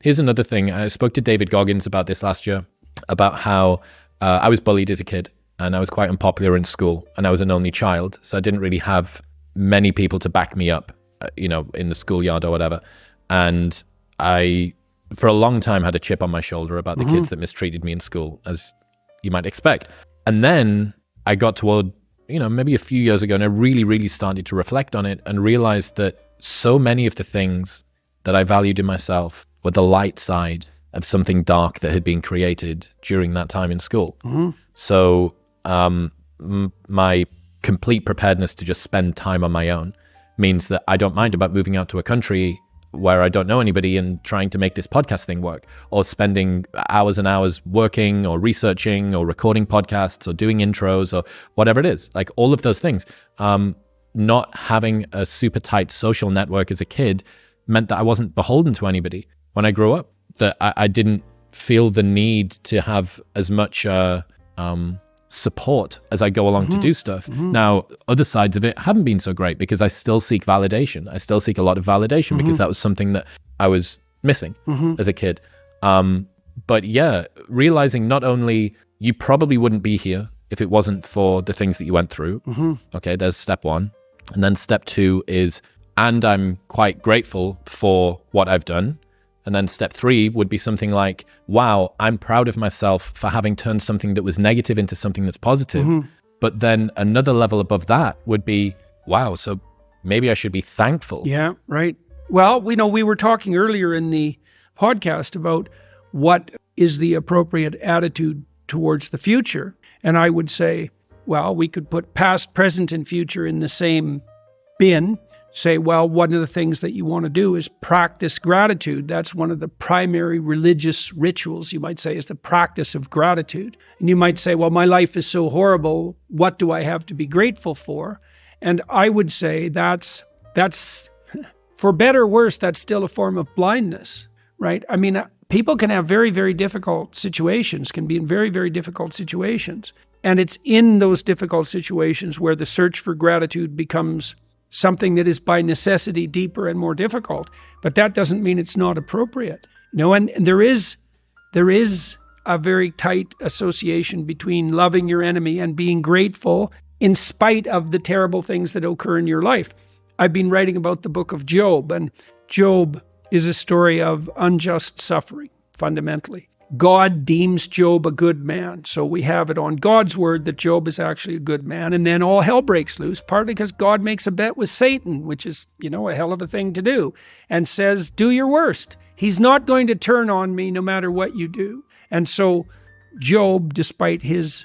Here's another thing. I spoke to David Goggins about this last year, about how I was bullied as a kid and I was quite unpopular in school and I was an only child. So I didn't really have many people to back me up, in the schoolyard or whatever. And I, for a long time, had a chip on my shoulder about the kids that mistreated me in school, as you might expect. And then I got toward, maybe a few years ago, and I really, really started to reflect on it and realized that so many of the things that I valued in myself were the light side of something dark that had been created during that time in school. So my complete preparedness to just spend time on my own means that I don't mind about moving out to a country where I don't know anybody and trying to make this podcast thing work, or spending hours and hours working or researching or recording podcasts or doing intros or whatever it is. Like all of those things. Not having a super tight social network as a kid meant that I wasn't beholden to anybody when I grew up, that I didn't feel the need to have as much support as I go along to do stuff. Now, other sides of it haven't been so great because I still seek validation. I still seek a lot of validation because that was something that I was missing as a kid. But yeah, realizing not only you probably wouldn't be here if it wasn't for the things that you went through. Okay, there's step one. And then step two is, and I'm quite grateful for what I've done. And then step three would be something like, wow, I'm proud of myself for having turned something that was negative into something that's positive. But then another level above that would be, wow, so maybe I should be thankful. Yeah, right. Well, we were talking earlier in the podcast about what is the appropriate attitude towards the future. And I would say, well, we could put past, present, and future in the same bin. Say, well, one of the things that you want to do is practice gratitude. That's one of the primary religious rituals, you might say, is the practice of gratitude. And you might say, well, my life is so horrible. What do I have to be grateful for? And I would say that's for better or worse, that's still a form of blindness, right? I mean, people can have very, very difficult situations, can be in very, very difficult situations. And it's in those difficult situations where the search for gratitude becomes something that is by necessity deeper and more difficult, but that doesn't mean it's not appropriate. And there is a very tight association between loving your enemy and being grateful in spite of the terrible things that occur in your life. I've been writing about the book of Job, and Job is a story of unjust suffering, fundamentally. God deems Job a good man. So we have it on God's word that Job is actually a good man. And then all hell breaks loose, partly because God makes a bet with Satan, which is, a hell of a thing to do, and says, do your worst. He's not going to turn on me no matter what you do. And so Job, despite his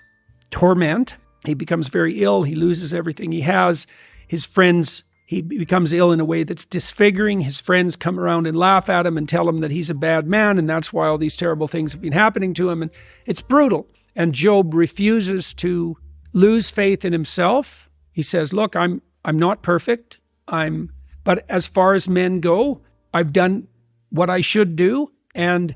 torment, he becomes very ill. He loses everything he has. His friends, he becomes ill in a way that's disfiguring. His friends come around and laugh at him and tell him that he's a bad man, and that's why all these terrible things have been happening to him. And it's brutal. And Job refuses to lose faith in himself. He says, look, I'm not perfect. But as far as men go, I've done what I should do, and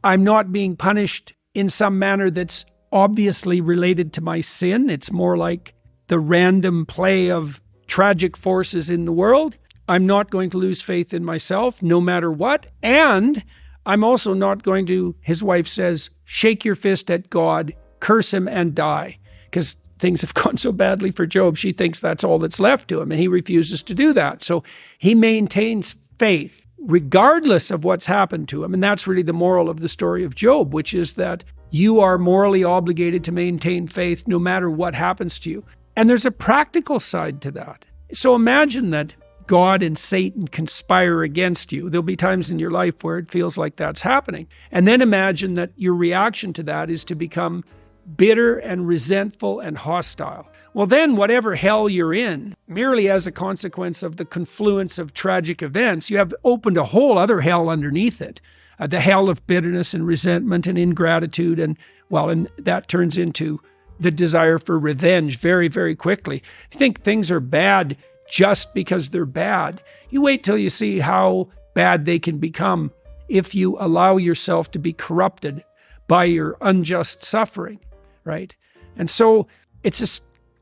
I'm not being punished in some manner that's obviously related to my sin. It's more like the random play of tragic forces in the world. I'm not going to lose faith in myself no matter what. And I'm also not going to, his wife says, shake your fist at God, curse him and die. Because things have gone so badly for Job, she thinks that's all that's left to him. And he refuses to do that. So he maintains faith regardless of what's happened to him. And that's really the moral of the story of Job, which is that you are morally obligated to maintain faith no matter what happens to you. And there's a practical side to that. So imagine that God and Satan conspire against you. There'll be times in your life where it feels like that's happening. And then imagine that your reaction to that is to become bitter and resentful and hostile. Well, then whatever hell you're in, merely as a consequence of the confluence of tragic events, you have opened a whole other hell underneath it. The hell of bitterness and resentment and ingratitude. And that turns into the desire for revenge very, very quickly. You think things are bad just because they're bad. You wait till you see how bad they can become if you allow yourself to be corrupted by your unjust suffering, right? And so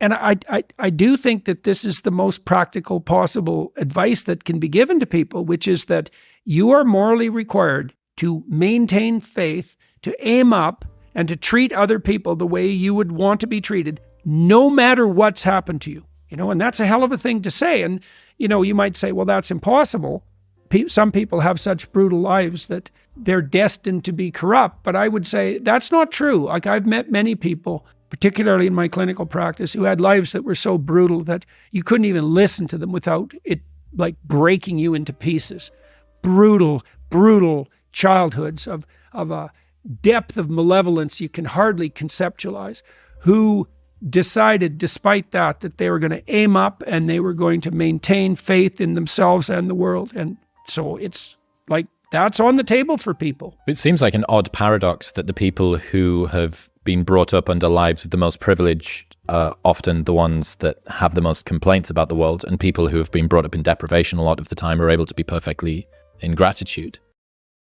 I do think that this is the most practical possible advice that can be given to people, which is that you are morally required to maintain faith, to aim up, and to treat other people the way you would want to be treated, no matter what's happened to you. And that's a hell of a thing to say. And, you might say, well, that's impossible. Some people have such brutal lives that they're destined to be corrupt. But I would say that's not true. Like, I've met many people, particularly in my clinical practice, who had lives that were so brutal that you couldn't even listen to them without it like breaking you into pieces. Brutal childhoods of a depth of malevolence you can hardly conceptualize, who decided despite that they were going to aim up and they were going to maintain faith in themselves and the world. And so it's like, that's on the table for people. It seems like an odd paradox that the people who have been brought up under lives of the most privileged are often the ones that have the most complaints about the world, and people who have been brought up in deprivation a lot of the time are able to be perfectly in gratitude.